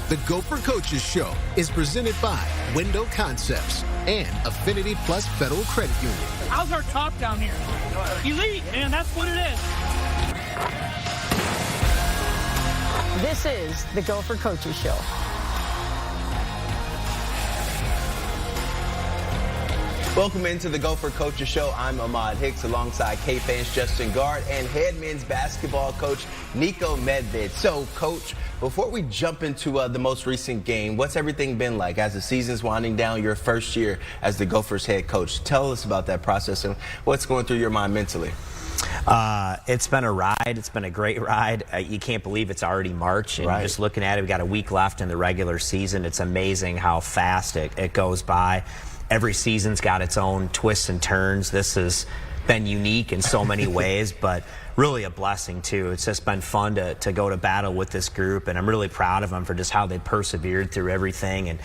The Gopher Coaches Show is presented by Window Concepts and Affinity Plus Federal Credit Union. How's our top down here? Elite, man, that's what it is. This is the Gopher Coaches Show. Welcome into the Gopher Coaches Show. I'm Ahmad Hicks alongside KFAN's Justin Gaard and head men's basketball coach Niko Medved. So, Coach, before we jump into the most recent game, what's everything been like as the season's winding down, your first year as the Gophers head coach? Tell us about that process and what's going through your mind mentally. It's been a ride. It's been a great ride. You can't believe it's already March. And just looking at it, we got a week left in the regular season. It's amazing how fast it goes by. Every season's got its own twists and turns. This has been unique in so many ways, but really a blessing too. It's just been fun to go to battle with this group, and I'm really proud of them for just how they persevered through everything, and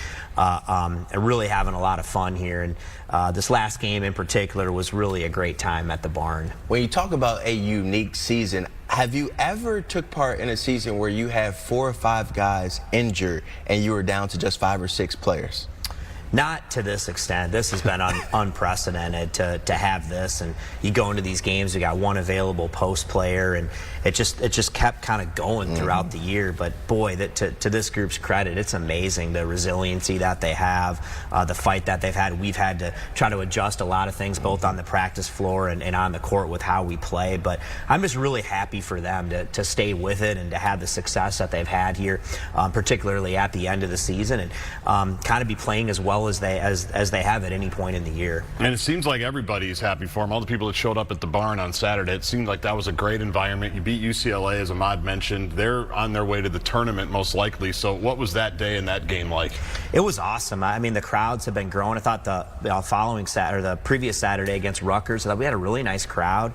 really having a lot of fun here. And this last game in particular was really a great time at the barn. When you talk about a unique season, have you ever took part in a season where you have 4 or 5 guys injured and you were down to just 5 or 6 players? Not to this extent. This has been unprecedented to have this, and you go into these games, we got one available post player, and it just kept kind of going throughout the year. But boy, to this group's credit, it's amazing the resiliency that they have, the fight that they've had. We've had to try to adjust a lot of things both on the practice floor and on the court with how we play, but I'm just really happy for them to stay with it and to have the success that they've had here, particularly at the end of the season, and kind of be playing as well as they have at any point in the year. And it seems like everybody's happy for them. All the people that showed up at the barn on Saturday, it seemed like that was a great environment. You beat UCLA, as Ahmad mentioned. They're on their way to the tournament most likely. So what was that day and that game like? It was awesome. I mean, the crowds have been growing. I thought the following Saturday, the previous Saturday against Rutgers, I thought we had a really nice crowd.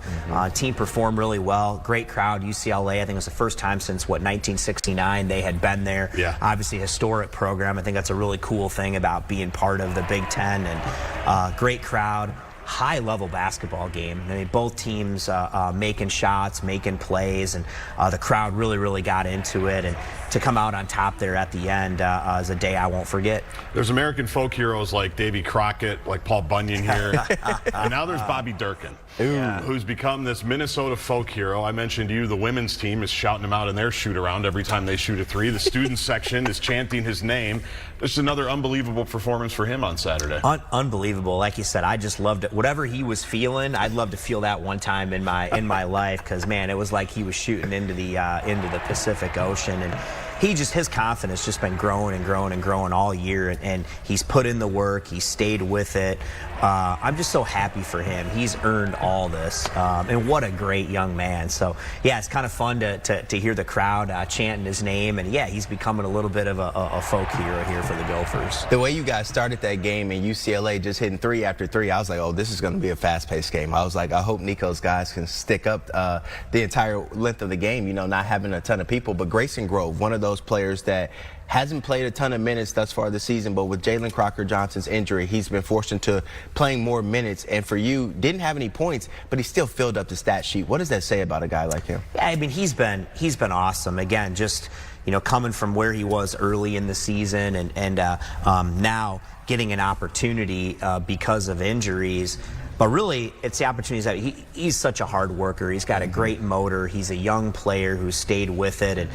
Team performed really well. Great crowd. UCLA, I think it was the first time since, 1969 they had been there. Yeah. Obviously, historic program. I think that's a really cool thing about being part of the Big Ten, and great crowd, high-level basketball game. I mean, both teams making shots, making plays, and the crowd really got into it. And to come out on top there at the end is a day I won't forget. There's American folk heroes like Davy Crockett, like Paul Bunyan here, and now there's Bobby Durkin, who's become this Minnesota folk hero. I mentioned to you the women's team is shouting him out in their shoot-around every time they shoot a 3. The student section is chanting his name. Just another unbelievable performance for him on Saturday. Unbelievable. Like you said, I just loved it. Whatever he was feeling, I'd love to feel that one time in my life, because man, it was like he was shooting into the Pacific Ocean, and his confidence just been growing and growing and growing all year, and he's put in the work, he stayed with it. I'm just so happy for him. He's earned all this, and what a great young man. So yeah, it's kind of fun to hear the crowd chanting his name, and yeah, he's becoming a little bit of a folk hero here for the Gophers. The way you guys started that game and UCLA just hitting 3 after 3, I was like, oh, this is going to be a fast-paced game. I was like, I hope Niko's guys can stick up the entire length of the game, not having a ton of people. But Grayson Grove, one of those players that hasn't played a ton of minutes thus far this season, but with Jalen Crocker-Johnson's injury, he's been forced into playing more minutes. And for you, didn't have any points, but he still filled up the stat sheet. What does that say about a guy like him? Yeah, I mean, he's been awesome. Again, just coming from where he was early in the season, and now getting an opportunity because of injuries. But really, it's the opportunities that he's such a hard worker. He's got a great motor. He's a young player who stayed with it. And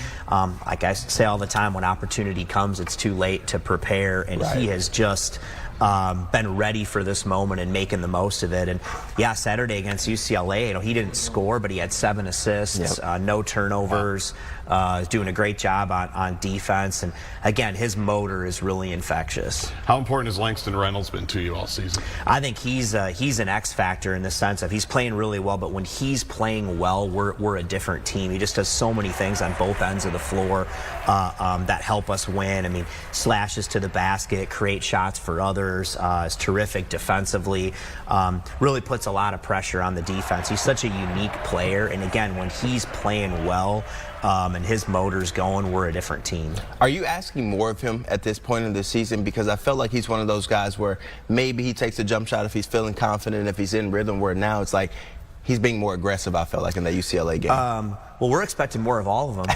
like I say all the time, when opportunity comes, it's too late to prepare. And he has just been ready for this moment and making the most of it. And yeah, Saturday against UCLA, he didn't score, but he had 7 assists, no turnovers. Is doing a great job on defense, and again, his motor is really infectious. How important has Langston Reynolds been to you all season? I think he's an X factor in the sense of he's playing really well, but when he's playing well, we're a different team. He just does so many things on both ends of the floor that help us win. I mean, slashes to the basket, create shots for others, is terrific defensively, really puts a lot of pressure on the defense. He's such a unique player, and again, when he's playing well, and his motor's going, we're a different team. Are you asking more of him at this point in the season? Because I felt like he's one of those guys where maybe he takes a jump shot if he's feeling confident, if he's in rhythm, where now it's like he's being more aggressive, I felt like, in that UCLA game. Well, we're expecting more of all of them.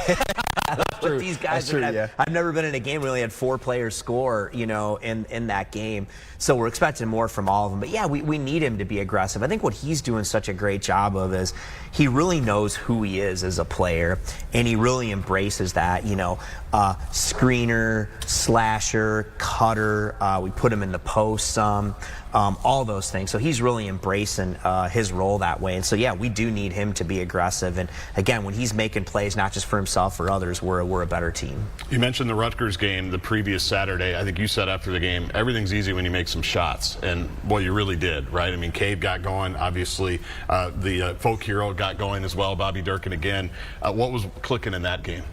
what these guys true, have. yeah. I've never been in a game where we only had 4 players score, in that game. So we're expecting more from all of them. But yeah, we need him to be aggressive. I think what he's doing such a great job of is he really knows who he is as a player, and he really embraces that, screener, slasher, cutter. We put him in the post some, all those things. So he's really embracing his role that way. And so, yeah, we do need him to be aggressive. And again, when he's making plays, not just for himself, for others, we're a better team. You mentioned the Rutgers game the previous Saturday. I think you said after the game, everything's easy when you make some shots. And, boy, you really did, right? I mean, Cave got going. Obviously, the folk hero got going as well, Bobby Durkin again. What was clicking in that game?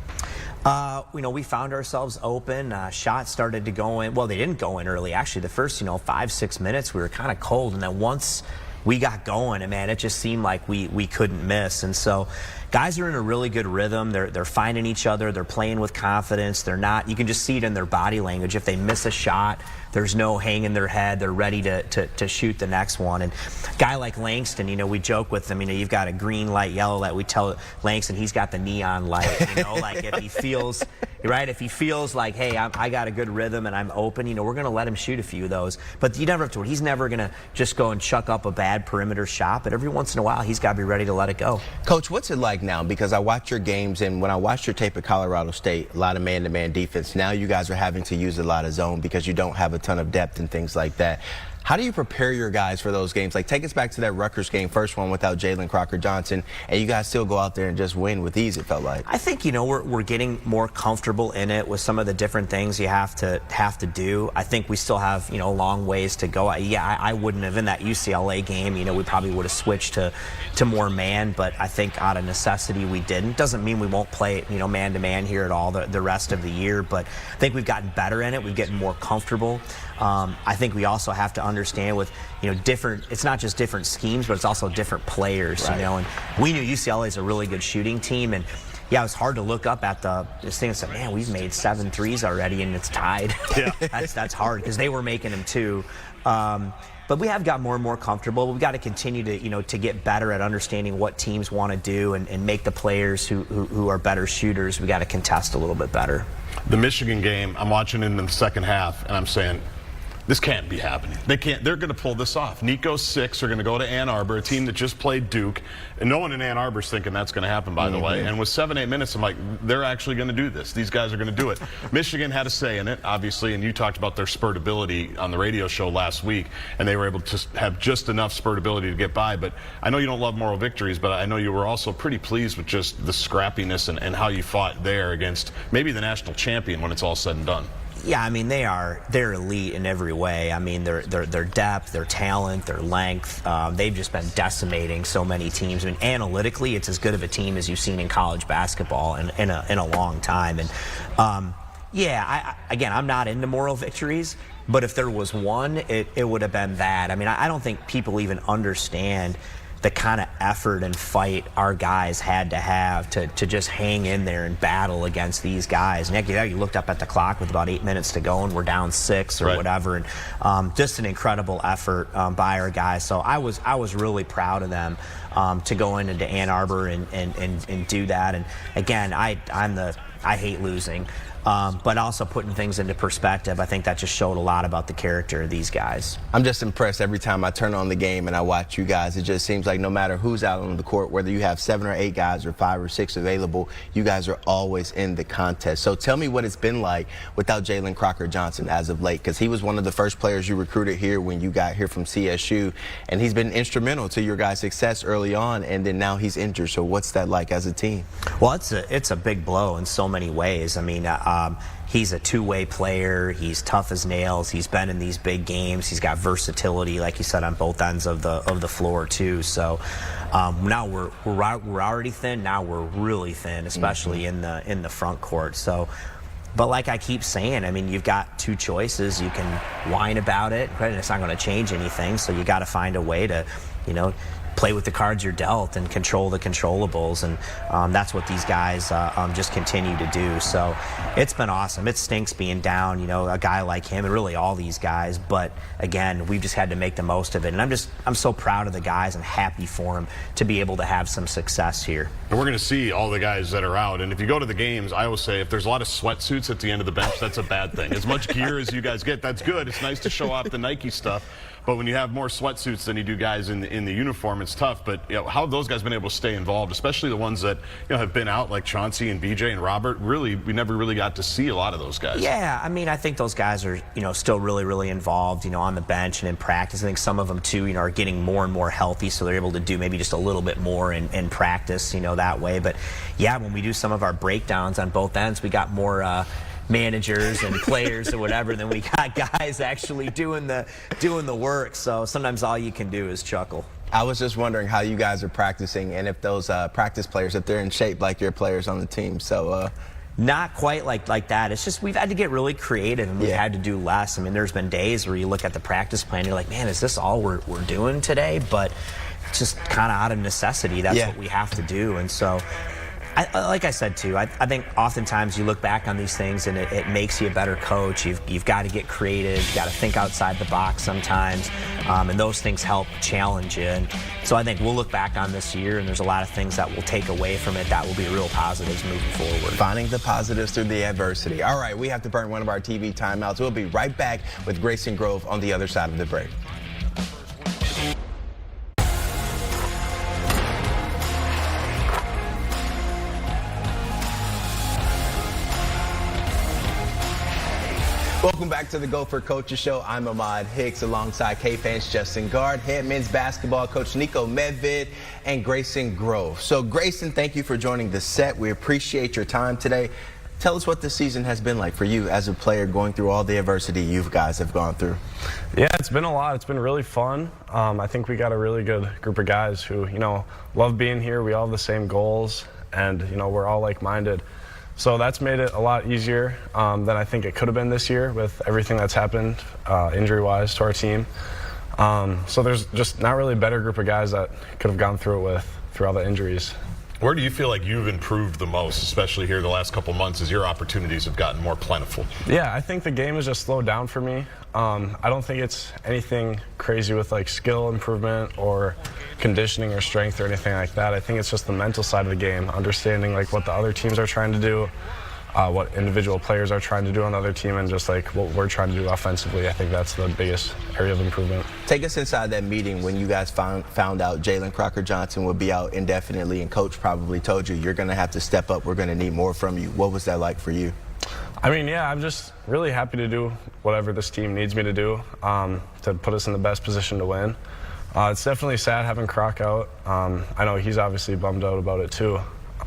We found ourselves open. Shots started to go in. Well, they didn't go in early. Actually, the first, 5-6 minutes, we were kind of cold. And then once we got going, and man, it just seemed like we couldn't miss. And so guys are in a really good rhythm. They're finding each other. They're playing with confidence. They're not, you can just see it in their body language. If they miss a shot, there's no hanging their head. They're ready to shoot the next one. And a guy like Langston, we joke with him, you've got a green light, yellow light. We tell Langston he's got the neon light, like if he feels, right, if he feels like, hey, I got a good rhythm and I'm open, we're going to let him shoot a few of those. But you never have to, he's never going to just go and chuck up a bad perimeter shot, but every once in a while, he's got to be ready to let it go. Coach, what's it like now? Because I watch your games, and when I watched your tape at Colorado State, a lot of man-to-man defense. Now you guys are having to use a lot of zone because you don't have a ton of depth and things like that. How do you prepare your guys for those games? Like, take us back to that Rutgers game, first one without Jalen Crocker-Johnson, and you guys still go out there and just win with ease, it felt like. I think, we're getting more comfortable in it with some of the different things you have to do. I think we still have, long ways to go. Yeah, I wouldn't have in that UCLA game, we probably would have switched to more man, but I think out of necessity we didn't. Doesn't mean we won't play, man-to-man here at all the rest of the year, but I think we've gotten better in it. We've gotten more comfortable. I think we also have to understand with, different, it's not just different schemes, but it's also different players, right. And we knew UCLA is a really good shooting team, and yeah, it was hard to look up at this thing and say, man, we've made 7 threes already and it's tied. Yeah. That's hard because they were making them too. But we have got more and more comfortable. We've got to continue to, to get better at understanding what teams want to do and make the players who are better shooters. We got to contest a little bit better. The Michigan game, I'm watching it in the second half, and I'm saying, this can't be happening. They can't. They're going to pull this off. Nico's 6 are going to go to Ann Arbor, a team that just played Duke, and no one in Ann Arbor is thinking that's going to happen, by the way. And with 7-8 minutes, I'm like, they're actually going to do this. These guys are going to do it. Michigan had a say in it, obviously, and you talked about their spurt ability on the radio show last week, and they were able to have just enough spurt ability to get by. But I know you don't love moral victories, but I know you were also pretty pleased with just the scrappiness and how you fought there against maybe the national champion when it's all said and done. Yeah, they're elite in every way. Their depth, their talent, their length, they've just been decimating so many teams. Analytically, it's as good of a team as you've seen in college basketball in a long time. And again, I'm not into moral victories, but if there was one, it would have been that. I don't think people even understand the kind of effort and fight our guys had to have to just hang in there and battle against these guys. And you looked up at the clock with about 8 minutes to go, and we're down 6 or right. whatever. And just an incredible effort by our guys. So I was really proud of them to go into Ann Arbor and do that. And again, I hate losing. But also putting things into perspective, I think that just showed a lot about the character of these guys. I'm just impressed every time I turn on the game and I watch you guys. It just seems like no matter who's out on the court, whether you have 7 or 8 guys or 5 or 6 available, you guys are always in the contest. So tell me what it's been like without Jalen Crocker-Johnson as of late, because he was one of the first players you recruited here when you got here from CSU, and he's been instrumental to your guys' success early on, and then now he's injured. So what's that like as a team? Well, it's a big blow in so many ways. He's a two-way player. He's tough as nails. He's been in these big games. He's got versatility, like you said, on both ends of the floor too. So now we're already thin. Now we're really thin, especially in the front court. So, but like I keep saying, you've got 2 choices. You can whine about it, and it's not going to change anything. So you got to find a way to, play with the cards you're dealt and control the controllables, and that's what these guys just continue to do. So it's been awesome. It stinks being down, a guy like him and really all these guys, but again, we've just had to make the most of it, and I'm so proud of the guys and happy for them to be able to have some success here. And we're going to see all the guys that are out, and if you go to the games, I always say if there's a lot of sweatsuits at the end of the bench, that's a bad thing. As much gear as you guys get, that's good. It's nice to show off the Nike stuff. But when you have more sweatsuits than you do guys in the uniform, it's tough. But how have those guys been able to stay involved, especially the ones that have been out, like Chauncey and BJ and Robert? Really, we never really got to see a lot of those guys. Yeah, I mean, I think those guys are still really involved, on the bench and in practice. I think some of them too, are getting more and more healthy, so they're able to do maybe just a little bit more in practice, that way. But yeah, when we do some of our breakdowns on both ends, we got more managers and players or whatever, then we got guys actually doing the work. So sometimes all you can do is chuckle. I was just wondering how you guys are practicing, and if those practice players, if they're in shape like your players on the team. So not quite like that. It's just we've had to get really creative, and we've had to do less. I mean, there's been days where you look at the practice plan, you're like, man, is this all we're doing today? But it's just kind of out of necessity. That's what we have to do. And so like I said too, I think oftentimes you look back on these things and it makes you a better coach. You've got to get creative, you've got to think outside the box sometimes, and those things help challenge you. And so I think we'll look back on this year, and there's a lot of things that we'll take away from it that will be real positives moving forward. Finding the positives through the adversity. All right, we have to burn one of our TV timeouts. We'll be right back with Grayson Grove on the other side of the break. Welcome back to the Gopher Coaches Show. I'm Ahmad Hicks alongside KFAN's Justin Gaard, head men's basketball coach Niko Medved, and Grayson Grove. So Grayson, thank you for joining the set. We appreciate your time today. Tell us what this season has been like for you as a player, going through all the adversity you guys have gone through. Yeah, it's been a lot. It's been really fun. I think we got a really good group of guys who, love being here. We all have the same goals, and, we're all like-minded. So that's made it a lot easier than I think it could have been this year with everything that's happened injury-wise to our team. So there's just not really a better group of guys that could have gone through it through all the injuries. Where do you feel like you've improved the most, especially here the last couple months as your opportunities have gotten more plentiful? Yeah, I think the game has just slowed down for me. I don't think it's anything crazy with like skill improvement or conditioning or strength or anything like that. I think it's just the mental side of the game, understanding like what the other teams are trying to do, what individual players are trying to do on the other team, and just like what we're trying to do offensively. I think that's the biggest area of improvement. Take us inside that meeting when you guys found out Jalen Crocker-Johnson would be out indefinitely, and coach probably told you you're going to have to step up. We're going to need more from you. What was that like for you? I mean, yeah, I'm just really happy to do whatever this team needs me to do to put us in the best position to win. It's definitely sad having Croc out. I know he's obviously bummed out about it too.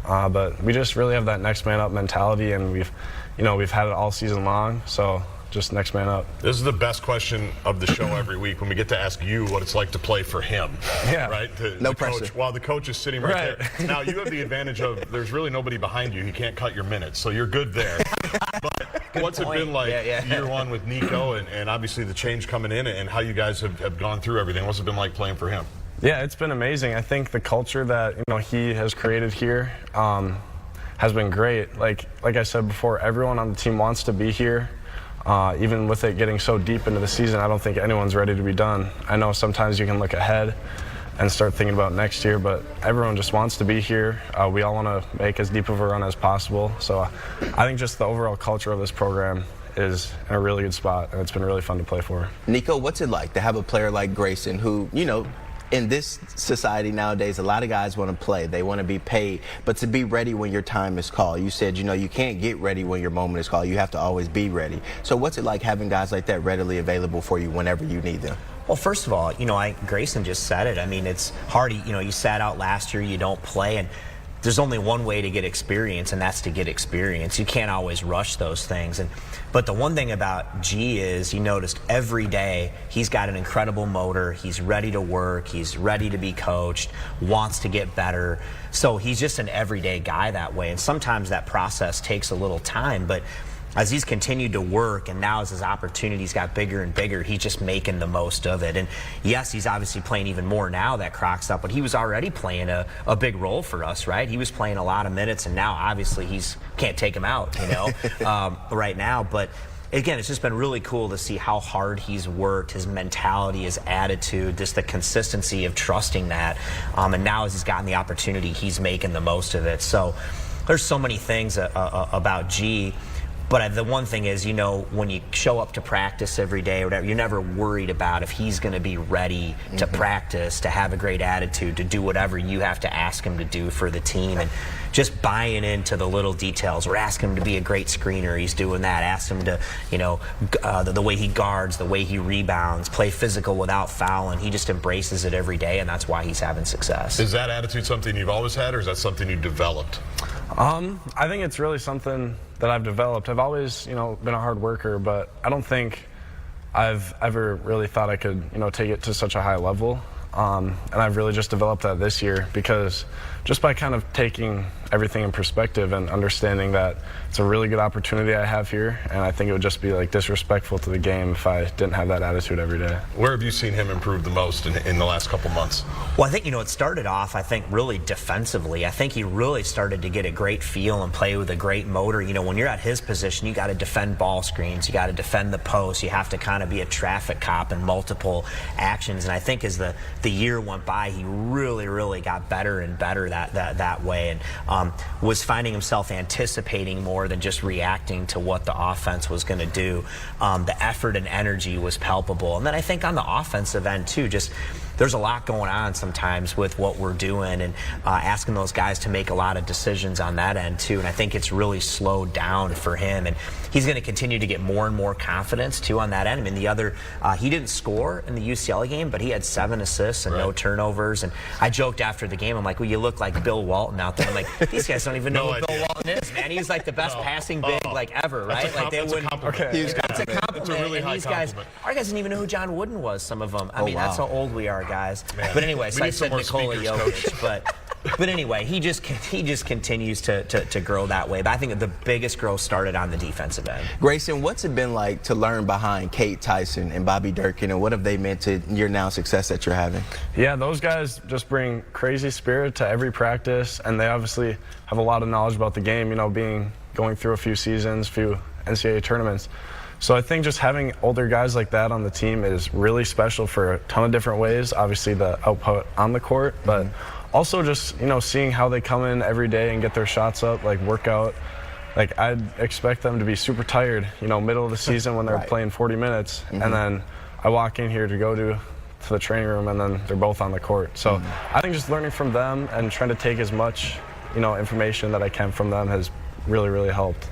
But we just really have that next man up mentality, and we've had it all season long. So just next man up. This is the best question of the show every week when we get to ask you what it's like to play for him. Yeah. Right? No pressure. Coach, while the coach is sitting right there. Now you have the advantage of there's really nobody behind you. He can't cut your minutes, so you're good there. But what's it been like year one with Niko and obviously the change coming in and how you guys have gone through everything? What's it been like playing for him? Yeah, it's been amazing. I think the culture that he has created here has been great. Like I said before, everyone on the team wants to be here. Even with it getting so deep into the season, I don't think anyone's ready to be done. I know sometimes you can look ahead and start thinking about next year, but everyone just wants to be here. We all want to make as deep of a run as possible. So I think just the overall culture of this program is in a really good spot, and it's been really fun to play for. Niko, what's it like to have a player like Grayson who, in this society nowadays, a lot of guys want to play. They want to be paid. But to be ready when your time is called. You said, you can't get ready when your moment is called. You have to always be ready. So what's it like having guys like that readily available for you whenever you need them? Well, first of all, Grayson just said it. I mean, it's hard. You sat out last year, you don't play, and there's only one way to get experience, and that's to get experience. You can't always rush those things. But the one thing about G is, you noticed every day he's got an incredible motor. He's ready to work. He's ready to be coached, wants to get better. So he's just an everyday guy that way. And sometimes that process takes a little time, but as he's continued to work, and now as his opportunities got bigger and bigger, he's just making the most of it. And yes, he's obviously playing even more now that Croc's up, but he was already playing a big role for us, right? He was playing a lot of minutes, and now obviously can't take him out, right now. But again, it's just been really cool to see how hard he's worked, his mentality, his attitude, just the consistency of trusting that. And now as he's gotten the opportunity, he's making the most of it. So there's so many things about G. But the one thing is, when you show up to practice every day or whatever, you're never worried about if he's going to be ready to practice, to have a great attitude, to do whatever you have to ask him to do for the team. And just buying into the little details. We're asking him to be a great screener. He's doing that. Ask him to, the way he guards, the way he rebounds, play physical without fouling. He just embraces it every day, and that's why he's having success. Is that attitude something you've always had, or is that something you developed? I think it's really something that I've developed. I've always, been a hard worker, but I don't think I've ever really thought I could, take it to such a high level. And I've really just developed that this year, because just by kind of taking everything in perspective and understanding that it's a really good opportunity I have here, and I think it would just be disrespectful to the game if I didn't have that attitude every day. Where have you seen him improve the most in the last couple months? Well, I think, it started off, really defensively. I think he really started to get a great feel and play with a great motor. When you're at his position, you got to defend ball screens, you got to defend the post, you have to kind of be a traffic cop in multiple actions. And I think as the year went by, he really got better and better that way, and was finding himself anticipating more than just reacting to what the offense was going to do. The effort and energy was palpable. And then I think on the offensive end too, there's a lot going on sometimes with what we're doing, and asking those guys to make a lot of decisions on that end too. And I think it's really slowed down for him, and he's going to continue to get more and more confidence too on that end. I mean, he didn't score in the UCLA game, but he had 7 assists and no turnovers. And I joked after the game, I'm like, well, you look like Bill Walton out there. I'm like, these guys don't even know who Bill Walton is, man. He's like the best passing big ever, right? That's a compliment. It's a compliment. It's a really high compliment. Our guys didn't even know who John Wooden was, some of them. I mean, that's how old we are, guys. Man. But anyway, so I said Nikola Jokic, but anyway, he just continues to grow that way. But I think the biggest growth started on the defensive end. Grayson, what's it been like to learn behind Kate Tyson and Bobby Durkin, and what have they meant to your now success that you're having? Yeah, those guys just bring crazy spirit to every practice, and they obviously have a lot of knowledge about the game, going through a few seasons, few NCAA tournaments. So I think just having older guys like that on the team is really special for a ton of different ways. Obviously the output on the court, but also just, seeing how they come in every day and get their shots up, work out. I'd expect them to be super tired, middle of the season when they're playing 40 minutes. And then I walk in here to go to the training room, and then they're both on the court. So I think just learning from them and trying to take as much, information that I can from them has really helped.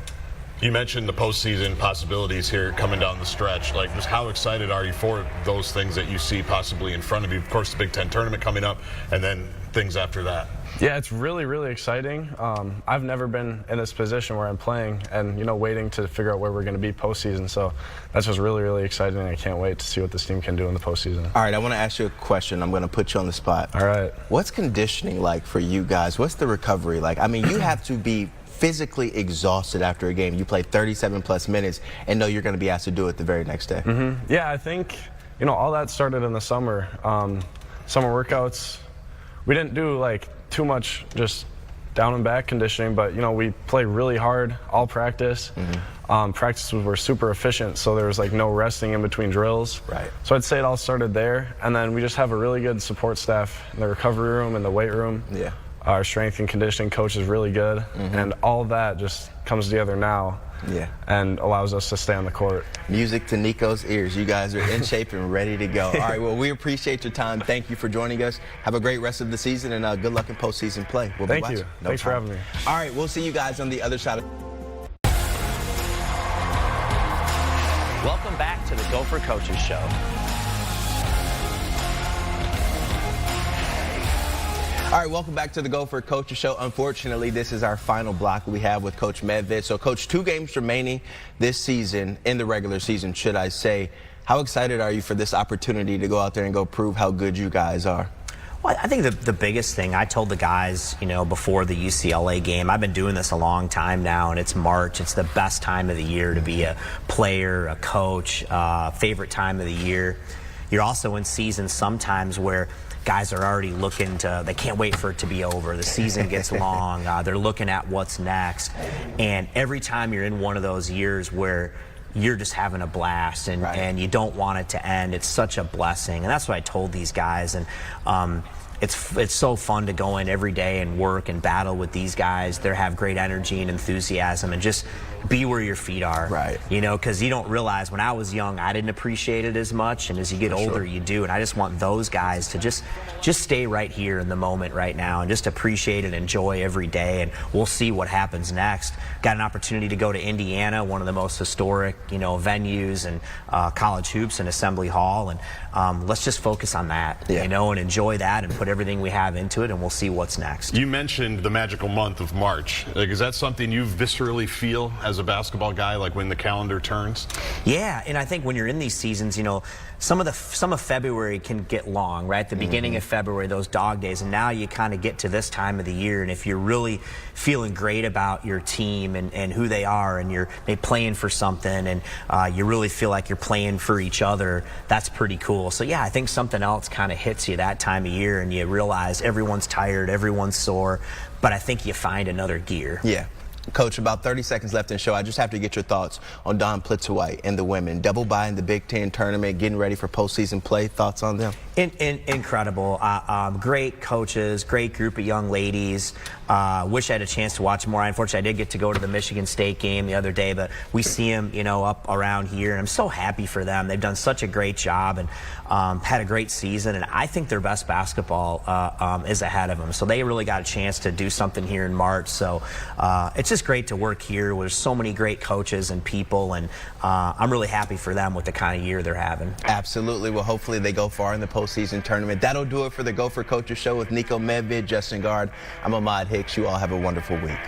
You mentioned the postseason possibilities here coming down the stretch. Just how excited are you for those things that you see possibly in front of you? Of course, the Big Ten tournament coming up, and then things after that. Yeah, it's really exciting. I've never been in this position where I'm playing and, waiting to figure out where we're going to be postseason. So that's just really exciting. I can't wait to see what this team can do in the postseason. All right, I want to ask you a question. I'm going to put you on the spot. All right. What's conditioning like for you guys? What's the recovery like? I mean, you have to be physically exhausted after a game. You play 37+ minutes and know you're going to be asked to do it the very next day. Yeah, I think, all that started in the summer. Summer workouts, we didn't do too much just down and back conditioning, but we play really hard all practice. Practices were super efficient, so there was no resting in between drills. Right. So I'd say it all started there, and then we just have a really good support staff in the recovery room and the weight room. Yeah. Our strength and conditioning coach is really good, and all that just comes together now. Yeah. And allows us to stay on the court. Music to Niko's ears. You guys are in shape and ready to go. All right, well, we appreciate your time. Thank you for joining us. Have a great rest of the season, and good luck in postseason play. We'll Thank be you. Thanks for having me. All right, we'll see you guys on the other side of... Welcome back to the Gopher Coaches Show. All right, welcome back to the Gopher Coaches Show. Unfortunately, this is our final block we have with Coach Medved. So, Coach, 2 games remaining this season, in the regular season, should I say. How excited are you for this opportunity to go out there and go prove how good you guys are? Well, I think the biggest thing, I told the guys, before the UCLA game, I've been doing this a long time now, and it's March. It's the best time of the year to be a player, a coach, favorite time of the year. You're also in seasons sometimes where guys are already looking they can't wait for it to be over. The season gets long. They're looking at what's next. And every time you're in one of those years where you're just having a blast and you don't want it to end, it's such a blessing. And that's what I told these guys. And it's so fun to go in every day and work and battle with these guys. They have great energy and enthusiasm, and just be where your feet are. Right. Because you don't realize, when I was young, I didn't appreciate it as much, and as you get older, you do. And I just want those guys to just stay right here in the moment right now and just appreciate and enjoy every day, and we'll see what happens next. Got an opportunity to go to Indiana, one of the most historic, venues and college hoops, and Assembly Hall, and let's just focus on that, and enjoy that and put everything we have into it, and we'll see what's next. You mentioned the magical month of March. Is that something you viscerally feel as a basketball guy, like when the calendar turns? Yeah, and I think when you're in these seasons, some of February can get long, right? The beginning of February, those dog days, and now you kind of get to this time of the year, and if you're really feeling great about your team and who they are, and you're playing for something, and you really feel like you're playing for each other, that's pretty cool. So yeah, I think something else kind of hits you that time of year, and you realize everyone's tired, everyone's sore, but I think you find another gear. Yeah. Coach, about 30 seconds left in the show. I just have to get your thoughts on Don Plitzwhite and the women. Double bye in the Big Ten tournament, getting ready for postseason play. Thoughts on them? Incredible. Great coaches, great group of young ladies. Wish I had a chance to watch more. Unfortunately, I did get to go to the Michigan State game the other day, but we see them, up around here, and I'm so happy for them. They've done such a great job and had a great season, and I think their best basketball is ahead of them. So they really got a chance to do something here in March. So it's just great to work here. There's so many great coaches and people, and I'm really happy for them with the kind of year they're having. Absolutely. Well, hopefully they go far in the postseason tournament. That'll do it for the Gopher Coaches Show with Niko Medved, Justin Gaard. I'm Ahmad Hicks. You all have a wonderful week.